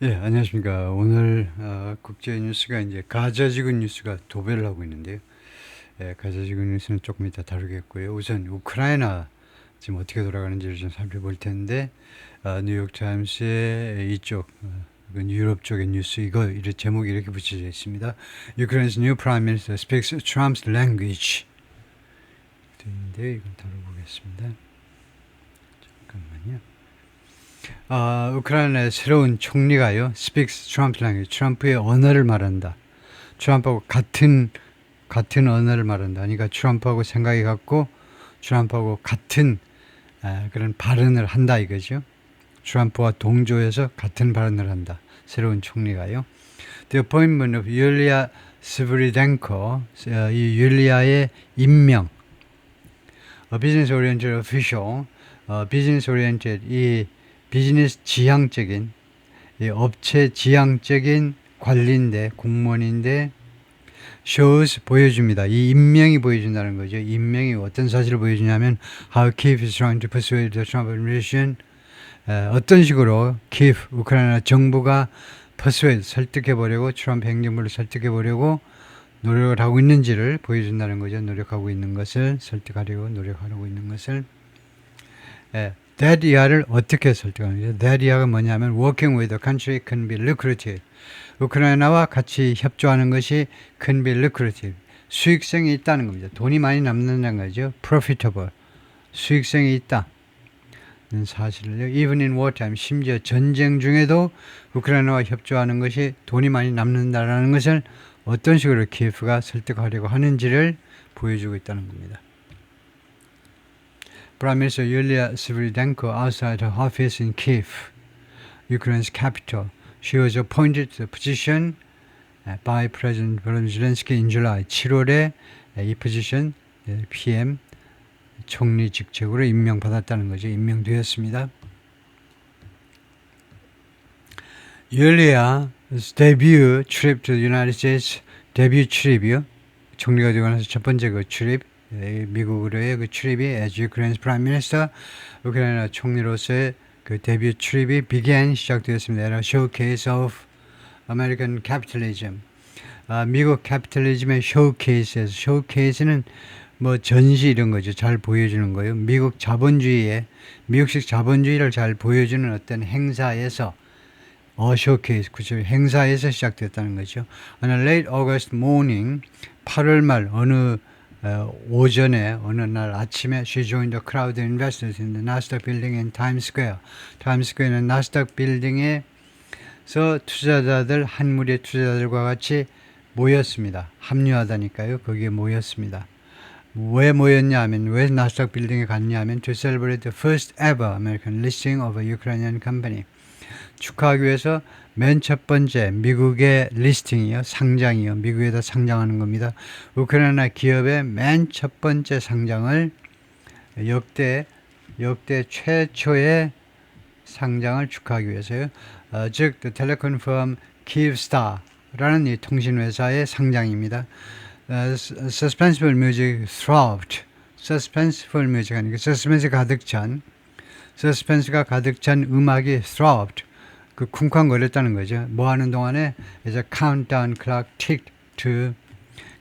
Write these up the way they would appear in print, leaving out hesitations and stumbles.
예, 안녕하십니까. 오늘 국제 뉴스가 이제 가자지구 뉴스가 도배를 하고 있는데요. 예, 가자지구 뉴스는 조금 이따 다루겠고요. 우선 우크라이나 지금 어떻게 돌아가는지를 좀 살펴볼 텐데, 뉴욕 타임스의 이쪽 유럽 쪽의 뉴스 이렇게 제목이 이렇게 붙여져 있습니다. Ukraine's new prime minister speaks Trump's language. 인데 이걸 다뤄보겠습니다. 잠깐만요. 우크라이나의 새로운 총리가요, speaks Trump's language, 트럼프의 언어를 말한다. 트럼프하고 같은 언어를 말한다. 그러니까 트럼프하고 생각이 같고 트럼프하고 같은 그런 발언을 한다 이거죠. 트럼프와 동조해서 같은 발언을 한다. 새로운 총리가요. The appointment of Yulia Sviridenko, 이 율리아의 임명, a business oriented official, business oriented 이 비즈니스 지향적인, 이 업체 지향적인 관리인데, 공무원인데, shows 보여줍니다. 이 임명이 보여준다는 거죠. 임명이 어떤 사실을 보여주냐면, how Kiev is trying to persuade the Trump administration, 어떤 식으로 Kiev, 우크라이나 정부가 persuade, 설득해보려고, 트럼프 행정부를 설득해보려고 노력을 하고 있는지를 보여준다는 거죠. 노력하고 있는 것을, 설득하려고 노력하고 있는 것을. That 이하를 어떻게 설득하는 거죠? That 이하가 뭐냐면 working with the country can be lucrative. 우크라이나와 같이 협조하는 것이 can be lucrative. 수익성이 있다는 겁니다. 돈이 많이 남는다는 거죠. profitable. 수익성이 있다. 는 사실을요. Even in wartime, 심지어 전쟁 중에도 우크라이나와 협조하는 것이 돈이 많이 남는다라는 것을 어떤 식으로 키예프가 설득하려고 하는지를 보여주고 있다는 겁니다. Prime Minister Yulia Sviridenko outside her office in Kiev, Ukraine's capital. She was appointed to the position by President Volodymyr Zelensky in July. 7월에 이 포지션 PM 총리 직책으로 임명받았다는 거죠. 임명되었습니다. Yulia's debut trip to the United States, 데뷔 출입이요. 총리가 되고 나서 첫 번째 그 출입, 미국으로의 그 출입이 as Ukraine's Prime Minister, 우크라이나 총리로서의 그 데뷔 출입이 began 시작되었습니다. At a showcase of American capitalism. 미국 캐피탈리즘의 쇼케이스에서, 쇼케이스는 뭐 전시 이런 거죠. 잘 보여주는 거예요. 미국 자본주의의, 미국식 자본주의를 잘 보여주는 어떤 행사에서, 쇼케이스, 그죠. 행사에서 시작됐다는 거죠. On a late August morning, 8월 말 어느 오전에 어느 날 아침에 she joined the crowd of investors in the Nasdaq building in Times Square. 타임스 스퀘어는 나스닥 빌딩에서 투자자들, 한 무리의 투자자들과 같이 모였습니다. 합류하다니까요. 거기에 모였습니다. 왜 모였냐 하면, 왜 나스닥 빌딩에 갔냐 하면 to celebrate the first ever American listing of a Ukrainian company. 축하하기 위해서 맨 첫 번째 미국의 리스팅이요, 상장이요, 미국에다 상장하는 겁니다. 우크라이나 기업의 맨 첫 번째 상장을 역대 최초의 상장을 축하하기 위해서요. 즉, the telecom firm Kyivstar라는 이 통신회사의 상장입니다. Suspenseful music thrived. Suspenseful music 아니고 서스펜스가 가득 찬 음악이 thrived. 그 쿵쾅거렸다는 거죠. 뭐 하는 동안에 이제 countdown clock ticked to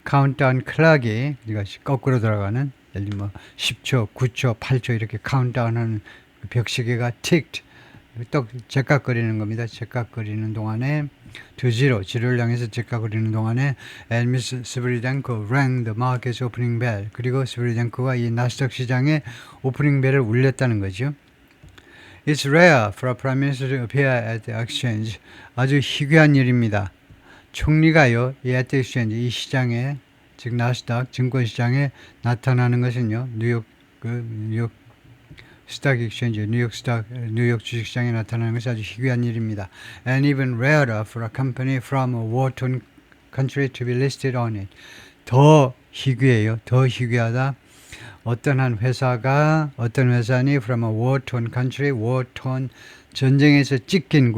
countdown clock이 그러니까 거꾸로 돌아가는, 예를 들면 뭐 10초, 9초, 8초 이렇게 카운트다운하는 벽시계가 ticked 또 제깍거리는 겁니다. 제깍거리는 동안에 to zero, 지로를 향해서 제깍거리는 동안에 and Miss Sviridenko rang the market's opening bell. 그리고 스브리덴코가 이 나스닥 시장의 오프닝 벨을 울렸다는 거죠. It's rare for a prime minister to appear at the exchange. 아주 희귀한 일입니다. 총리가요, 이 at the exchange, 이 시장에, 즉 나스닥 증권시장에 나타나는 것은요, 뉴욕 스탁 익스체인지, 뉴욕 주식시장에 나타나는 것이 아주 희귀한 일입니다. And even rarer for a company from a war-torn country to be listed on it. 더 희귀해요. 더 희귀하다. 어떤 회사니 from a war-torn country, war-torn, 전쟁에서 찢긴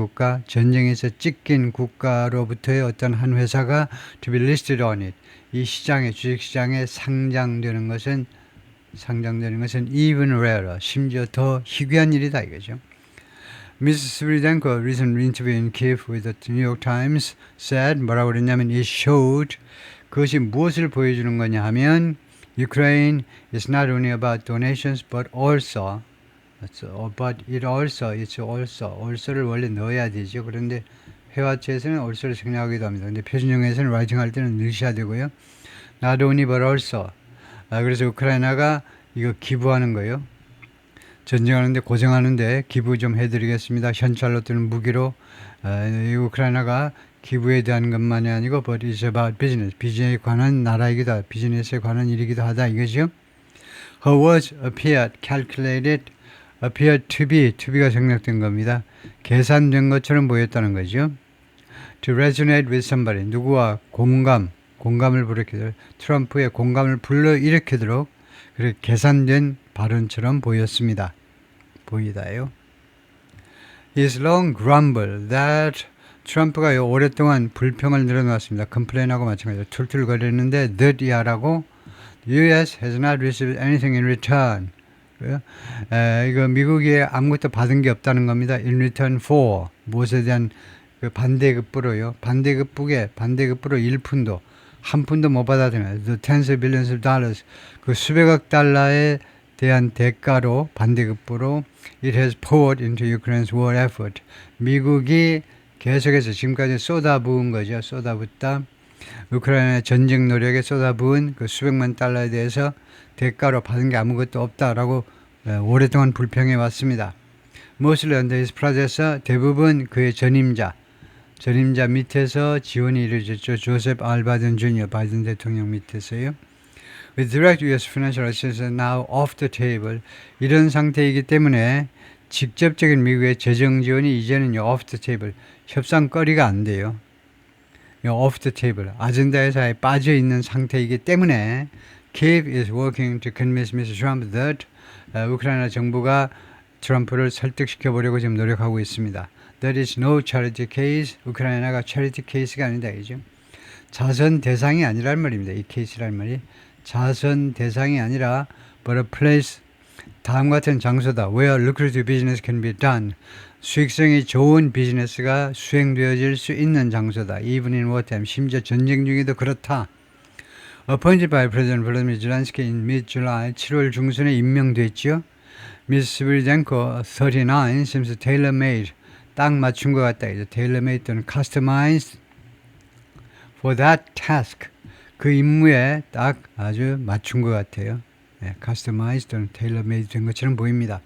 국가로부터의 어떤 한 회사가 to be listed on it. 이 시장에, 주식시장에 상장되는 것은 even rarer, 심지어 더 희귀한 일이다 이거죠. Mrs. Sviridenko, recent interview in Kiev with the New York Times, said, 뭐라고 그랬냐면, it showed, 그것이 무엇을 보여주는 거냐 하면, Ukraine is not only about donations, but also, also를 원래 넣어야 되죠. 그런데 회화체에서는 also를 생략하기도 합니다. 근데 표준형에서는 writing 할 때는 넣으셔야 되고요. Not only, but also. 그래서 우크라이나가 이거 기부하는 거예요. 전쟁하는데 고생하는데 기부 좀 해드리겠습니다. 현찰로 뜨는 무기로. 우크라이나가 기부에 대한 것만이 아니고 but it's about business. 비즈니스에 관한 나라이기도 하다. 비즈니스에 관한 일이기도 하다. 이거죠. Her words appeared calculated, appeared to be가 생략된 겁니다. 계산된 것처럼 보였다는 거죠. To resonate with somebody. 누구와 공감을 불러일으키도록, 트럼프의 공감을 불러일으키도록 그렇게 계산된 발언처럼 보였습니다. 보이다요. His long grumble that 트럼프가 오랫동안 불평을 늘어놓았습니다. 컴플레인하고 마찬가지로 툴툴거리는데 that이라고 U.S. has not received anything in return. 이거 미국이 아무것도 받은 게 없다는 겁니다. In return for 무엇에 대한 그 반대급부로요. 반대급부로 1푼도 한 푼도 못 받아들여요. The tens of billions of dollars 그 수백억 달러에 대한 대가로 반대급부로 it has poured into Ukraine's war effort. 미국이 계속해서 지금까지 쏟아부은 거죠. 쏟아붓다. 우크라이나의 전쟁 노력에 쏟아부은 그 수백만 달러에 대해서 대가로 받은 게 아무것도 없다라고 오랫동안 불평해 왔습니다. Mostly under his predecessor, 대부분 그의 전임자 밑에서 지원이 이루어졌죠. 조셉 R. 바이든 주니어, 바이든 대통령 밑에서요. With direct U.S. financial assistance now off the table, 이런 상태이기 때문에 직접적인 미국의 재정 지원이 이제는 off the table, 협상거리가 안 돼요. off the table, 아젠다에서 빠져 있는 상태이기 때문에 Kiev is working to convince Mr. Trump that 우크라이나 정부가 트럼프를 설득시켜 보려고 지금 노력하고 있습니다. That is no charity case. 우크라이나가 charity case가 아니다 이죠. 자선 대상이 아니란 말입니다. 이 케이스란 말이 자선 대상이 아니라 but a place 다음과 같은 장소다. Where lucrative business can be done. 수익성이 좋은 비즈니스가 수행되어질 수 있는 장소다. Even in wartime. 심지어 전쟁 중에도 그렇다. Appointed by President Volodymyr Zelensky in mid-July, 7월 중순에 임명됐죠. Ms. Sviridenko, 39, seems tailor-made. 딱 맞춘 것 같다. tailor-made 또는 customized for that task. 그 임무에 딱 아주 맞춘 것 같아요. customized 또는 tailor-made 된 것처럼 보입니다.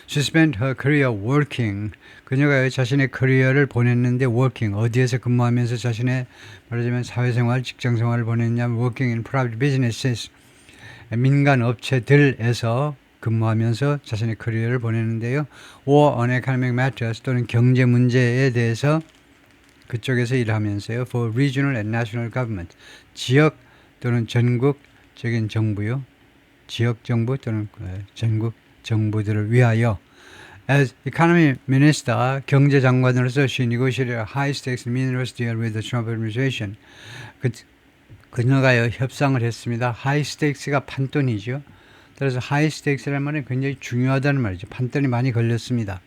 She spent her career working. 그녀가 자신의 커리어를 보냈는데 working. 어디에서 근무하면서 자신의 말하자면 사회생활, 직장생활을 보냈냐면 working in private businesses. 민간 업체들에서 근무하면서 자신의 커리어를 보냈는데요. or on economic matters 또는 경제 문제에 대해서 그쪽에서 일하면서요. for regional and national government. 지역 또는 전국적인 정부요. 지역 정부 또는 전국 정부들을 위하여 as economy minister 경제장관으로서 she negotiated a high-stakes minerals deal with the Trump administration. 그녀가 협상을 했습니다. high-stakes가 판돈이죠. 따라서 high-stakes라는 말은 굉장히 중요하다는 말이죠. 판돈이 많이 걸렸습니다.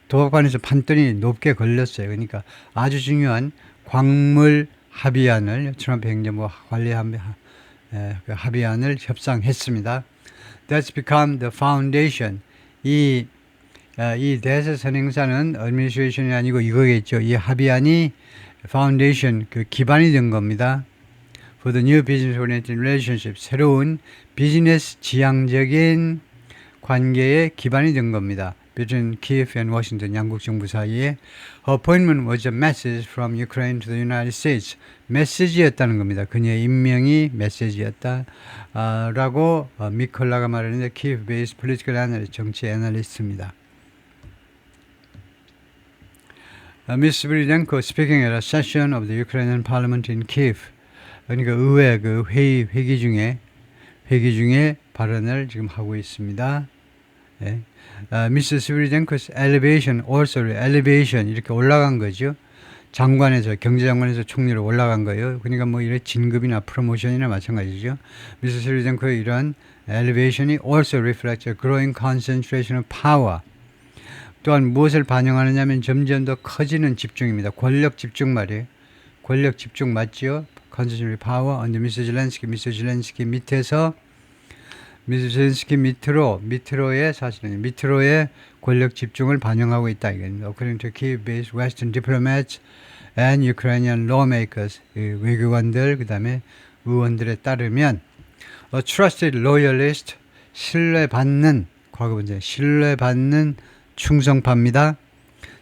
도박판에서 판돈이 높게 걸렸어요. 그러니까 아주 중요한 광물 합의안을 트럼프 행정부가 관리한 그 합의안을 협상했습니다. That's become the foundation. 이 대서선행사는 administration이 아니고 이거겠죠. 이 합의안이 foundation, 그 기반이 된 겁니다. For the new business-oriented relationship. 새로운 비즈니스 지향적인 관계의 기반이 된 겁니다. Between Kiev and Washington, 양국 정부 사이에. Her appointment was a message from Ukraine to the United States. 메시지였다는 겁니다. 그녀의 임명이 메시지였다. 라고 미콜라가 말했는데 Kiev-based political analyst, 정치 애널리스트입니다. Ms. Sviridenko speaking at a session of the Ukrainian parliament in Kiev. 그러니까 의회 그 회기 중에 발언을 지금 하고 있습니다. 네. Mr. Sviridenko's elevation, also elevation 이렇게 올라간 거죠. 장관에서 경제장관에서 총리로 올라간 거예요. 그러니까 뭐 이런 진급이나 프로모션이나 마찬가지죠. Mr. Sviridenko의 이런 elevation이 also reflects a growing concentration of power. 또한 무엇을 반영하느냐면 점점 더 커지는 집중입니다. 권력 집중 말이에요. 권력 집중 맞지요? Concentration power under Mr. Zelensky. Mr. Zelensky 밑에서 Mr. Zelensky 밑으로의 사실은 밑으로의 권력 집중을 반영하고 있다. According to Kyiv-based Western diplomats and Ukrainian lawmakers, 외교관들 그다음에 의원들에 따르면 a trusted loyalist, 신뢰받는 과거 문제 신뢰받는 충성파입니다.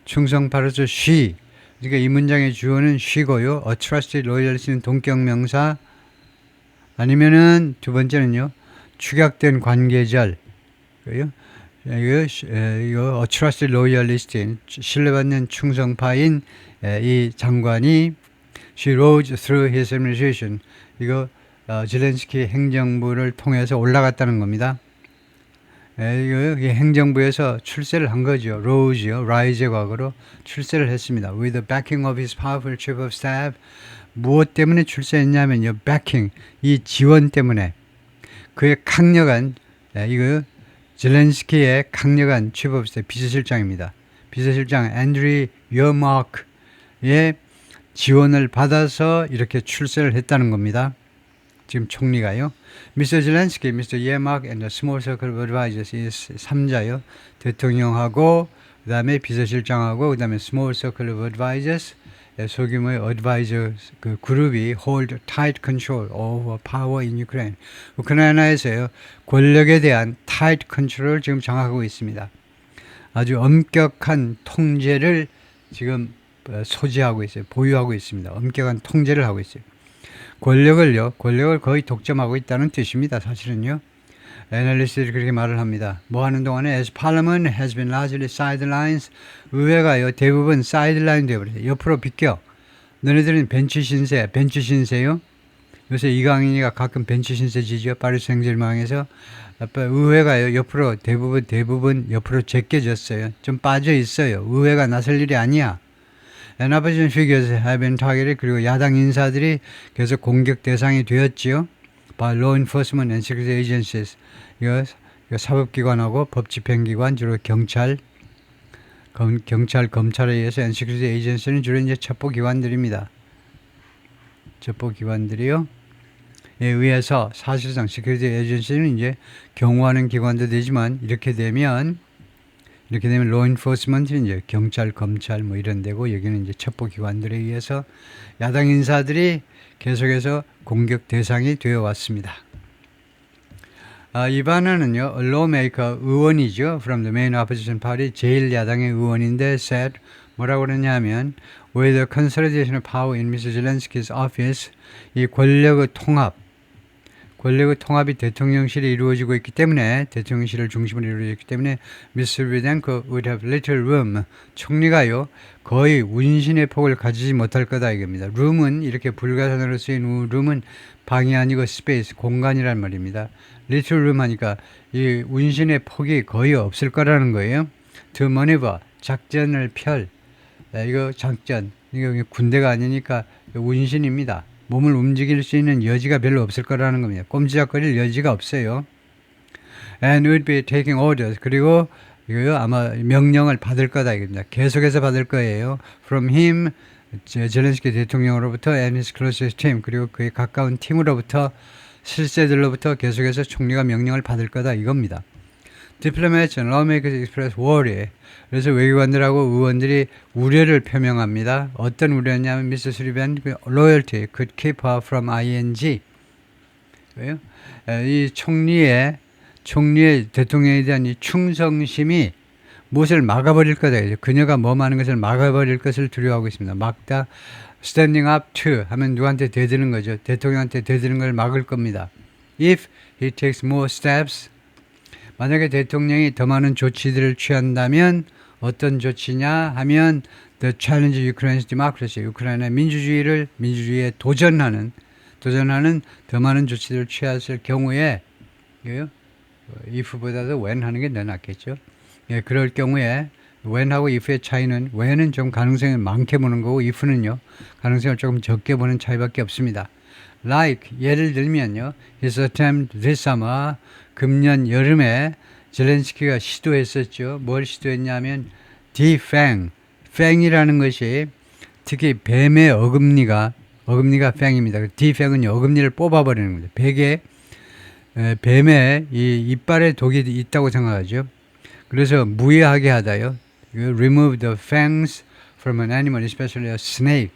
충성파로서 she. 그러니까 이 문장의 주어는 she고요. A trusted loyalist는 동격명사 아니면은 두 번째는요. 축약된 관계절. 이거 a trusted loyalist 신뢰받는 충성파인 이 장관이 she rose through his administration. 이거 zelensky 행정부를 통해서 올라갔다는 겁니다. 이거 행정부에서 출세를 한 거죠. rose요. rise의 과거로 출세를 했습니다. with the backing of his powerful chief of staff. 무엇 때문에 출세했냐면요. backing, 이 지원 때문에 그의 강력한 이거 zelensky의 강력한 chief of staff 비서실장입니다. 비서실장 앤드리 여마크의 지원을 받아서 이렇게 출세를 했다는 겁니다. 지금 총리가요. Mr. Zelensky, Mr. Yermak and the small circle of advisors 이 3자요. 대통령하고 그 다음에 비서실장하고 그 다음에 small circle of advisors 소규모의 advisor 그 그룹이 hold tight control over power in Ukraine. 우크라이나에서요. 권력에 대한 tight control을 지금 장악하고 있습니다. 아주 엄격한 통제를 지금 소지하고 있어요. 보유하고 있습니다. 엄격한 통제를 하고 있어요. 권력을 거의 독점하고 있다는 뜻입니다. 사실은요. 애널리스트들이 그렇게 말을 합니다. 뭐 하는 동안에 as parliament has been largely sidelines, 의회가요 대부분 sideline 되어버려요. 옆으로 비껴. 너네들은 벤치 신세요. 요새 이강인이가 가끔 벤치 신세 지죠. 파리 생제르맹에서 의회가요 옆으로 대부분 옆으로 제껴졌어요. 좀 빠져 있어요. 의회가 나설 일이 아니야. And opposition figures have been targeted. 그리고 야당 인사들이 계속 공격 대상이 되었지요. by law enforcement and security agencies. 이거 사법기관하고 법집행기관, 주로 경찰, 검찰에 의해서 and security agency는 주로 이제 첩보기관들입니다. 첩보기관들이요. 에 의해서 사실상 security agency는 이제 경호하는 기관도 되지만 이렇게 되면 law enforcement는 이제 경찰, 검찰 뭐 이런 데고 여기는 이제 첩보기관들에 의해서 야당 인사들이 계속해서 공격 대상이 되어 왔습니다. 이 반응은요, lawmaker 의원이죠. From the main opposition party, 제일 야당의 의원인데 said 뭐라고 그러냐면 with the consolidation of power in Mr. Zelensky's office, 이 권력의 통합이 대통령실에 이루어지고 있기 때문에 대통령실을 중심으로 이루어지고 있기 때문에 Mr. Rudenko would have little room. 총리가요 거의 운신의 폭을 가지지 못할 거다 이겁니다. room은 이렇게 불가사전으로 쓰인 room은 방이 아니고 space, 공간이란 말입니다. little room 하니까 이 운신의 폭이 거의 없을 거라는 거예요. to maneuver, 작전을 이거 작전, 이거 군대가 아니니까 운신입니다. 몸을 움직일 수 있는 여지가 별로 없을 거라는 겁니다. 꼼지락거릴 여지가 없어요. And would be taking orders. 그리고 이거요 아마 명령을 받을 거다 이겁니다. 계속해서 받을 거예요. From him, 젤렌스키 대통령으로부터 and his closest team. 그리고 그의 가까운 팀으로부터 실세들로부터 계속해서 총리가 명령을 받을 거다 이겁니다. Diplomats and lawmakers express worry. 그래서 외교관들하고 의원들이 우려를 표명합니다. 어떤 우려냐면 Mr. Sullivan loyalty could keep her from ING. 이 총리의 대통령에 대한 이 충성심이 무엇을 막아버릴 거다. 그녀가 뭐하는 것을 막아버릴 것을 두려워하고 있습니다. 막다. Standing up to 하면 누구한테 대드는 거죠. 대통령한테 대드는 걸 막을 겁니다. If he takes more steps, 만약에 대통령이 더 많은 조치들을 취한다면 어떤 조치냐 하면 the challenge Ukraine's democracy, 우크라이나 민주주의에 도전하는 더 많은 조치들을 취했을 경우에 if보다도 when 하는 게 더 낫겠죠. 예, 그럴 경우에 when하고 if의 차이는 when은 좀 가능성을 많게 보는 거고 if는요 가능성을 조금 적게 보는 차이밖에 없습니다. Like 예를 들면요, his attempt this summer 금년 여름에 젤렌스키가 시도했었죠. 뭘 시도했냐면 defang, fang이라는 것이 특히 뱀의 어금니가 팽입니다. defang은 어금니를 뽑아버리는 거죠. 뱀의 이 이빨에 독이 있다고 생각하죠. 그래서 무해하게 하다요. remove the fangs from an animal, especially a snake.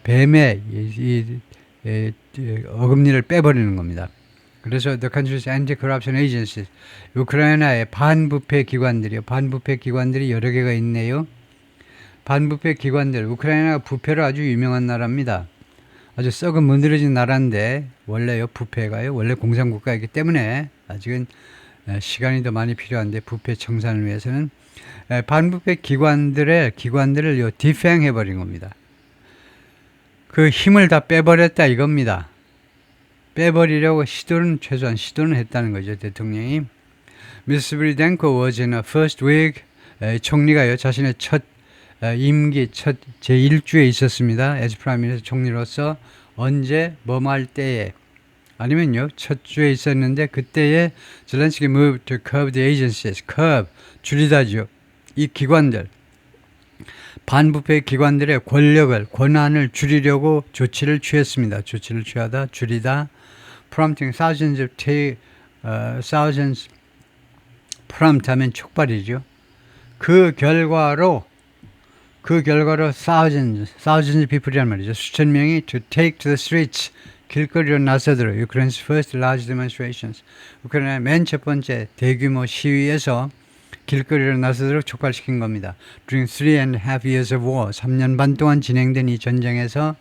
뱀의 어금니를 빼버리는 겁니다. 그래서 the country's anti-corruption agencies, 우크라이나의 반부패 기관들이 여러 개가 있네요. 반부패 기관들, 우크라이나가 부패로 아주 유명한 나라입니다. 아주 썩은 문드러진 나라인데 원래요 부패가요 원래 공산국가이기 때문에 아직은 시간이 더 많이 필요한데 부패 청산을 위해서는 반부패 기관들을 디팽 해버린 겁니다. 그 힘을 다 빼버렸다 이겁니다. 빼버리려고 최소한 시도는 했다는 거죠. 대통령이. 미스 브리덴코 was in her first week. 총리가요 자신의 첫 임기 첫 제1주에 있었습니다. as prime minister 총리로서 언제 뭐할 때에 아니면요 첫 주에 있었는데 그때에 젤렌스키 moved to curb the agencies. curb 줄이다죠. 이 기관들 반부패 기관들의 권한을 줄이려고 조치를 취했습니다. 조치를 줄이다 prompting thousands prompt 하면 촉발이죠. 그 결과로 thousands people이란 말이죠. 수천 명이 to take to the streets, 길거리로 나서도록 Ukraine's first large demonstrations. 우크라이나의 맨 첫 번째 대규모 시위에서 길거리로 나서도록 촉발시킨 겁니다. During 3.5 years of war, 3년 반 동안 진행된 이 전쟁에서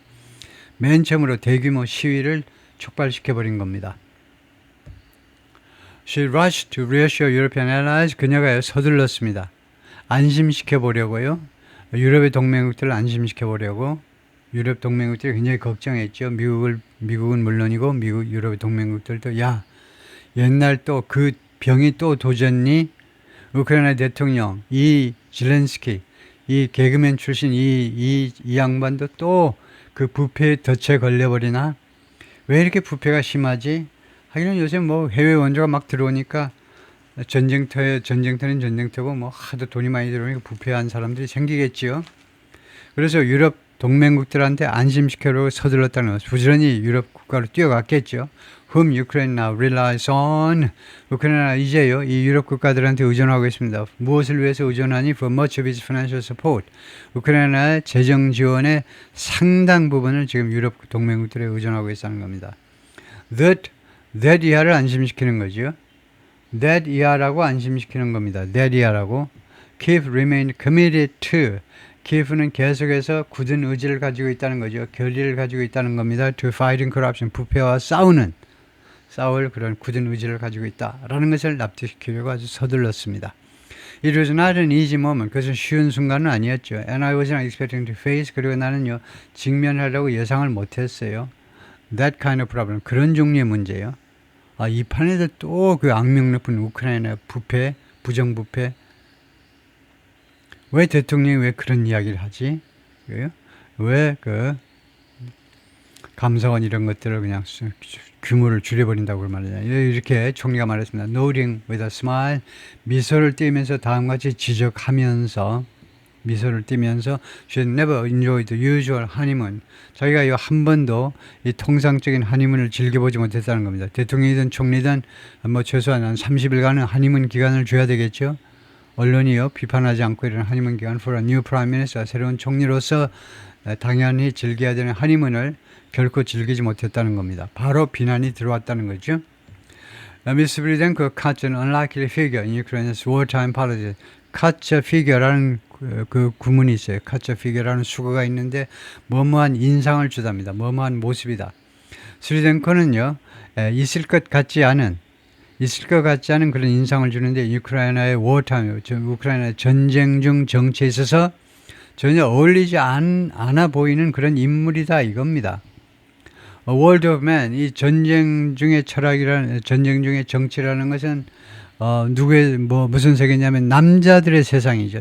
맨 처음으로 대규모 시위를 촉발시켜버린 겁니다. She rushed to reassure European allies. 그녀가 서둘렀습니다. 안심시켜보려고요. 유럽의 동맹국들을 안심시켜보려고. 유럽 동맹국들이 굉장히 걱정했죠. 미국은 물론이고 유럽의 동맹국들도 야 옛날 또 그 병이 또 도졌니? 우크라이나 대통령 이 젤렌스키 이 개그맨 출신 이 양반도 또 그 부패에 덫에 걸려버리나? 왜 이렇게 부패가 심하지? 하기는 요새 뭐 해외 원조가 막 들어오니까 전쟁터는 전쟁터고 뭐 하도 돈이 많이 들어오니까 부패한 사람들이 생기겠지요. 그래서 유럽 동맹국들한테 안심시켜로 서둘렀다는 것은 부지런히 유럽 국가로 뛰어갔겠죠. Whom Ukraine now relies on. 우크라이나 이제요 이 유럽 국가들한테 의존하고 있습니다. 무엇을 위해서 의존하니? For much of its financial support. 우크라이나의 재정 지원의 상당 부분을 지금 유럽 동맹국들에 의존하고 있다는 겁니다. That 이하를 안심시키는 거죠. That 이하라고 안심시키는 겁니다. That 이하라고. Kiev remained committed to. 키예프는 계속해서 굳은 의지를 가지고 있다는 거죠. 결의를 가지고 있다는 겁니다. To fighting corruption. 부패와 싸울 그런 굳은 의지를 가지고 있다라는 것을 납득시키려고 아주 서둘렀습니다. It was not an easy moment. 그것은 쉬운 순간은 아니었죠. And I wasn't expecting to face. 그리고 나는요 직면하려고 예상을 못했어요. That kind of problem. 그런 종류의 문제예요. 이 판에도 또 그 악명 높은 우크라이나 부패, 부정부패. 왜 대통령이 왜 그런 이야기를 하지? 왜 그 감사원 이런 것들을 그냥 규모를 줄여버린다고 말이냐. 이렇게 총리가 말했습니다. Noting with a smile. 미소를 띄면서 다음같이 지적하면서 She never enjoyed the usual honeymoon. 자기가 한 번도 이 통상적인 하니문을 즐겨보지 못했다는 겁니다. 대통령이든 총리든 뭐 최소한 한 30일간은 하니문 기간을 줘야 되겠죠. 언론이요 비판하지 않고 이런 하니문 기간 for a new prime minister. 새로운 총리로서 당연히 즐겨야 되는 하니문을 결코 즐기지 못했다는 겁니다. 바로 비난이 들어왔다는 거죠. Miss Brydenko cuts an unlikely figure in Ukraine's wartime politics. cuts a figure라는 그 구문이 있어요. cuts a figure라는 수거가 있는데 뭐뭐한 인상을 주답니다. 뭐뭐한 모습이다. 스리덴코는요 있을 것 같지 않은 그런 인상을 주는데 우크라이나의 wartime, 우크라이나의 전쟁 중 정치에 있어서 전혀 어울리지 않아 보이는 그런 인물이다 이겁니다. A world of man, 이 전쟁 중의 정치라는 것은 무슨 세계냐면 남자들의 세상이죠.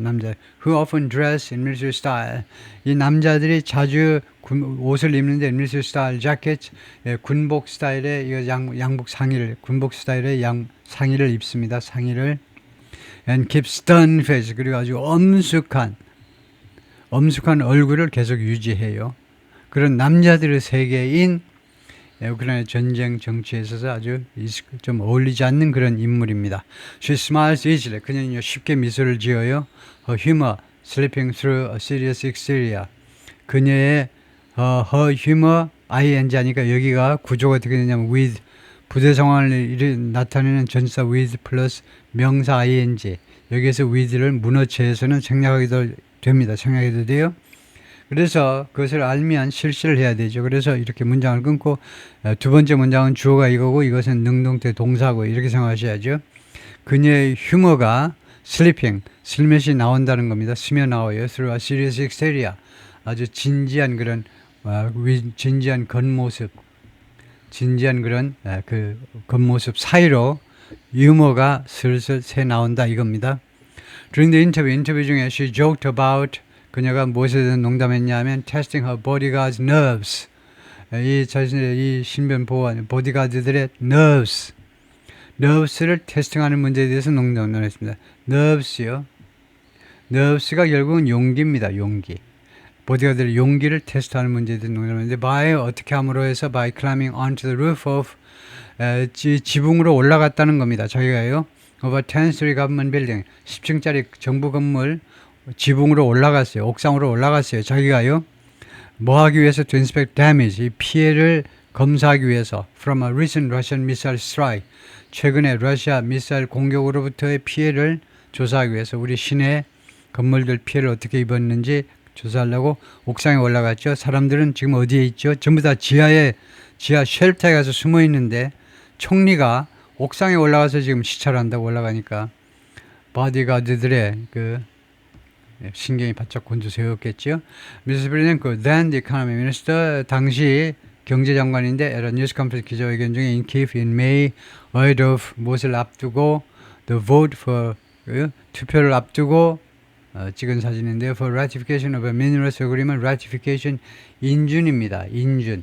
Who often dress in military style. 이 남자들이 자주 옷을 입는데 military style jacket, 군복 스타일의 양복 상의를, 군복 스타일의 상의를 입습니다. 상의를. and keep stern face. 그리고 아주 엄숙한 얼굴을 계속 유지해요. 그런 남자들의 세계인 우크라이나 전쟁 정치에 있어서 아주 좀 어울리지 않는 그런 인물입니다. She smiles easily. 그녀는 쉽게 미소를 지어요. Her humor slipping through a serious exterior. 그녀의 her humor ing 하니까 여기가 구조가 어떻게 되냐면 with 부대 상황을 나타내는 전치사 with 플러스 명사 ing 여기에서 with를 문어체에서는 생략하기도 됩니다. 생략해도 돼요. 그래서 그것을 알면 실시를 해야 되죠. 그래서 이렇게 문장을 끊고 두 번째 문장은 주어가 이거고 이것은 능동태 동사고 이렇게 생각하셔야죠. 그녀의 휴머가 sleeping, 슬며시 나온다는 겁니다. 스며 나와요. through a serious exterior. 아주 진지한 그런 진지한 겉모습 진지한 그런 그 겉모습 사이로 유머가 슬슬 새 나온다 이겁니다. During the 인터뷰 중에 she joked about 그녀가 무엇에 대해서 농담했냐면 testing her bodyguard's nerves. 이 자신의 이 신변 보호하는 보디가드들의 nerves를 테스팅하는 문제에 대해서 농담을 했습니다. nerves요. nerves가 결국은 용기입니다. 용기. 보디가드의 용기를 테스트하는 문제에 대해서 농담을 했는데 by 어떻게 함으로 해서 by climbing onto the roof of 지붕으로 올라갔다는 겁니다. 자기가요. of a 10-story government building 10층짜리 정부 건물 지붕으로 올라갔어요. 옥상으로 올라갔어요. 자기가요. 뭐 하기 위해서 to inspect damage, 이 피해를 검사하기 위해서 from a recent Russian missile strike, 최근에 러시아 미사일 공격으로부터의 피해를 조사하기 위해서 우리 시내 건물들 피해를 어떻게 입었는지 조사하려고 옥상에 올라갔죠. 사람들은 지금 어디에 있죠? 전부 다 지하 쉘터에 가서 숨어 있는데 총리가 옥상에 올라가서 지금 시찰을 한다고 올라가니까 바디가드들의 그 신경이 바짝 곤두세웠겠죠. 미스 브리넨코, then the economy minister, 당시 경제장관인데 at a news conference 기자회견 중에 in Kyiv in May, ahead of 무엇을 앞두고 the vote for 투표를 앞두고 찍은 사진인데요. for ratification of a minerals agreement, ratification 인준입니다. 인준.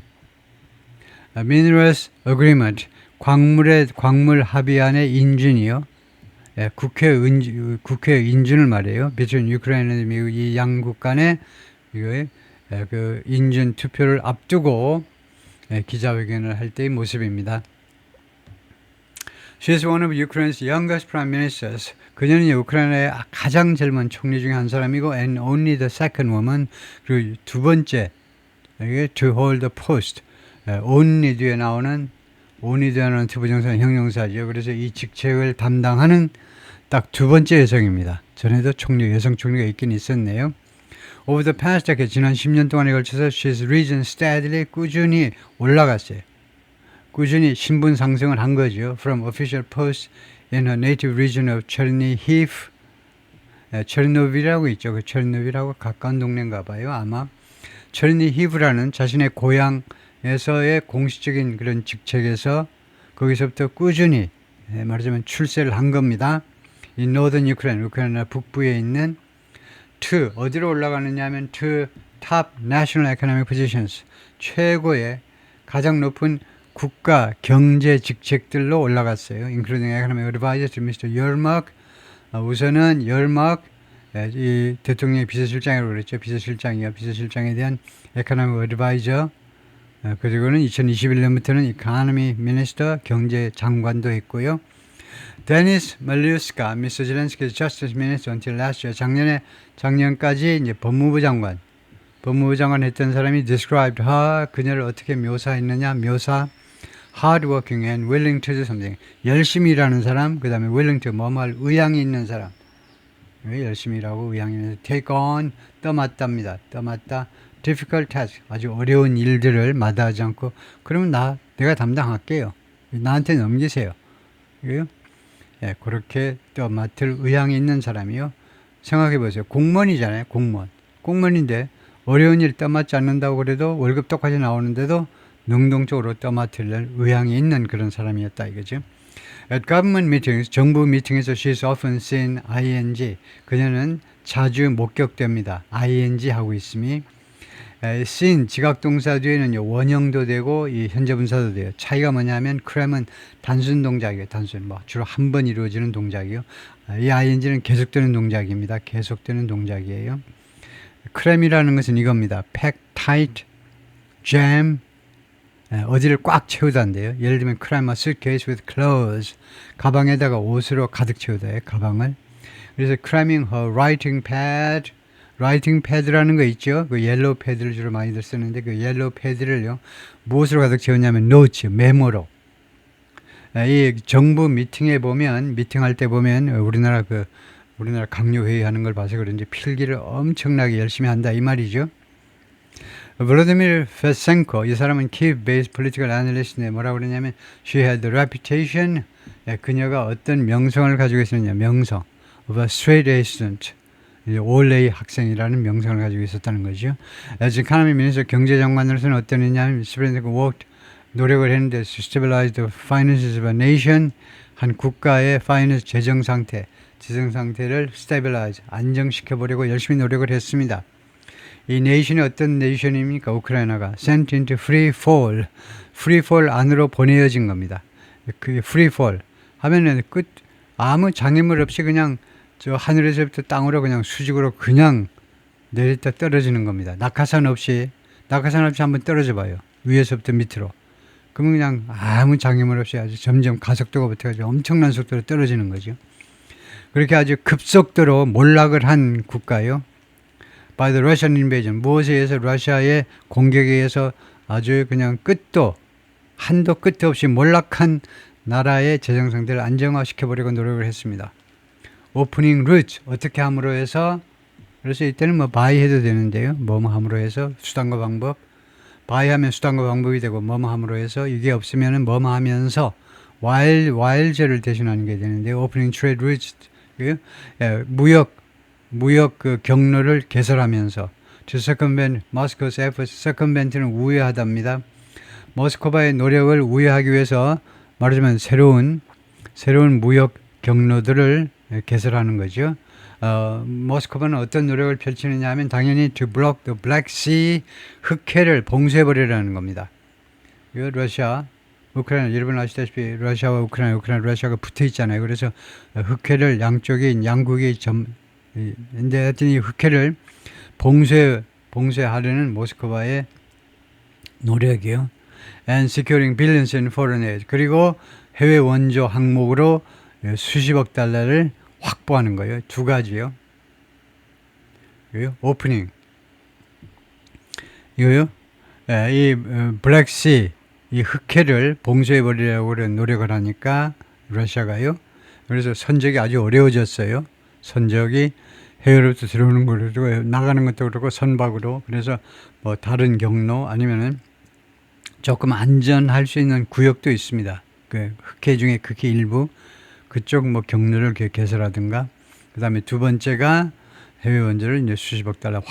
minerals agreement, 광물 합의안의 인준이요. 국회 인준을 말해요. between Ukraine and 미국 이 양국 간의 그 인준 투표를 앞두고 기자회견을 할 때의 모습입니다. She is one of Ukraine's youngest prime ministers. 그녀는 우크라이나의 가장 젊은 총리 중에 한 사람이고 and only the second woman. 그리고 두 번째 to hold the post. only 뒤에 나오는 투부정사는 형용사죠. 그래서 이 직책을 담당하는 딱 두 번째 여성입니다. 전에도 여성 총리가 있긴 있었네요. Over the past decade, 지난 10년 동안에 걸쳐서 she's risen steadily, 꾸준히 올라갔어요. 꾸준히 신분 상승을 한 거죠. From official posts in her native region of Chernihiv, 체르노빌이라고 있죠. 그 체르노빌하고 가까운 동네인가 봐요. 아마 체르니히브라는 자신의 고향에서의 공식적인 그런 직책에서 거기서부터 꾸준히 말하자면 출세를 한 겁니다. 이 Northern Ukraine, 우크라이나 북부에 있는 어디로 올라가느냐 하면 to top national economic positions, 최고의 가장 높은 국가 경제 직책들로 올라갔어요. including economic advisor to Mr. Yermak. 우선은 Yermak, 이 대통령의 비서실장이라고 그랬죠. 비서실장에 대한 economic advisor. 그리고는 2021년부터는 economy minister, 경제 장관도 했고요. 데니스 말리우스카, 미스터 젤렌스키의 justice minister until last year. 작년까지 이제 법무부 장관 했던 사람이 described her, 그녀를 어떻게 묘사했느냐, hardworking and willing to do something. 열심히 일하는 사람, 그 다음에 willing to 뭐할 의향이 있는 사람. 열심히 일하고 의향이 있는 take on, 떠맡답니다. difficult task, 아주 어려운 일들을 마다하지 않고 그러면 내가 담당할게요. 나한테 넘기세요. 그래요? 그렇게 또 맡을 의향이 있는 사람이요. 생각해 보세요. 공무원이잖아요. 공무원인데 어려운 일 떠맡지 않는다고 그래도 월급 똑같이 나오는데도 능동적으로 떠맡을 의향이 있는 그런 사람이었다 이거죠. At government meetings, 정부 미팅에서 she is often seen ing. 그녀는 자주 목격됩니다. ing 하고 있음이 seen 지각동사 뒤에는 원형도 되고 이 현재분사도 돼요. 차이가 뭐냐면 cram은 단순 동작이에요. 단순 뭐 주로 한 번 이루어지는 동작이요. 이 ing는 계속되는 동작입니다. 계속되는 동작이에요. cram이라는 것은 이겁니다. pack tight, jam, 어디를 꽉 채우다인데요. 예를 들면 cram a suitcase with clothes, 가방에다가 옷으로 가득 채우다예요. 가방을. 그래서 cramming her writing pad, 라이팅 패드라는 거 있죠. 그 옐로우 패드를 주로 많이들 쓰는데 그 옐로우 패드를요 무엇으로 가득 채웠냐면 노트, 메모로. 이 정부 미팅에 보면 미팅할 때 보면 우리나라 강요 회의 하는 걸 봐서 그런지 필기를 엄청나게 열심히 한다 이 말이죠. 블라디미르 페센코 이 사람은 Kiev based political analyst인데 뭐라고 그러냐면 she had the reputation 그녀가 어떤 명성을 가지고 있었느냐 명성 of a straight A student 올레이 학생이라는 명성을 가지고 있었다는 거죠. As economy minister 경제장관으로서는 어떤 했냐면 worked 노력을 했는데 to stabilize the finances of a nation 한 국가의 finance 재정 상태를 stabilize 안정시켜 보려고 열심히 노력을 했습니다. 이 nation이 어떤 nation입니까? 우크라이나가 sent into free fall 안으로 보내어진 겁니다. 그 free fall 하면은 아무 장애물 없이 그냥 저 하늘에서부터 땅으로 그냥 수직으로 그냥 내렸다 떨어지는 겁니다. 낙하산 없이 한번 떨어져 봐요. 위에서부터 밑으로. 그러면 그냥 아무 장애물 없이 아주 점점 가속도가 붙어가지고 엄청난 속도로 떨어지는 거죠. 그렇게 아주 급속도로 몰락을 한 국가요. By the Russian invasion. 무엇에 의해서 러시아의 공격에 의해서 아주 그냥 한도 끝도 없이 몰락한 나라의 재정 상태를 안정화시켜 보려고 노력을 했습니다. 오프닝 루트 어떻게 함으로 해서 그래서 이때는 뭐 바이 해도 되는데요. 뭐뭐 함으로 해서 수단과 방법 바이 하면 수단과 방법이 되고 뭐뭐 함으로 해서 이게 없으면은 뭐뭐 하면서 while제를 대신하는 게 되는데 오프닝 트레이드 루트 무역 그 경로를 개설하면서 to circumvent Moscow's efforts circumvent는 우회하답니다. 모스크바의 노력을 우회하기 위해서 말하자면 새로운 무역 경로들을 개설하는 거죠. 모스크바는 어떤 노력을 펼치느냐 하면 당연히 to block the Black Sea 흑해를 봉쇄해버리라는 겁니다. 러시아, 우크라이나, 여러분 아시다시피 러시아와 우크라이나, 러시아가 붙어 있잖아요. 그래서 흑해를 양국이 근데 하여튼 이 흑해를 봉쇄하려는 모스크바의 노력이요. And securing billions in foreign aid. 그리고 해외 원조 항목으로 수십억 달러를 확보하는 거예요. 두 가지요. 오프닝. 이거요. 이 블랙시 이 흑해를 봉쇄해 버리려고 노력을 하니까 러시아가요. 그래서 선적이 아주 어려워졌어요. 선적이 해외로부터 들어오는 것도 그렇고 나가는 것도 그렇고 선박으로. 그래서 뭐 다른 경로 아니면은 조금 안전할 수 있는 구역도 있습니다. 그 흑해 중에 극히 일부 그쪽 뭐 경로를 개설하든가. 그다음에 두 번째가 해외 원조를 이제 수십억 달러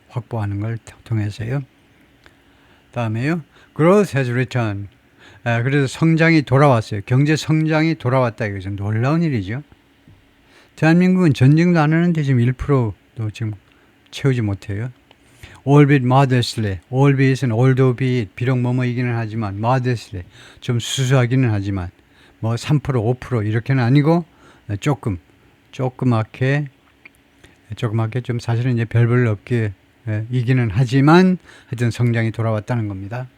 확보하는 걸 통해서요. 다음에요. Growth has returned. 그래서 성장이 돌아왔어요. 경제 성장이 돌아왔다 이거죠. 놀라운 일이죠. 대한민국은 전쟁도 안 하는데 지금 1%도 지금 채우지 못해요. Albeit modestly. Albeit, albeit 비록 뭐뭐이기는 하지만 modestly 좀 수수하기는 하지만 뭐 3%, 5% 이렇게는 아니고 조그맣게 좀 사실은 이제 별 볼 없게 이기는 하지만 하여튼 성장이 돌아왔다는 겁니다.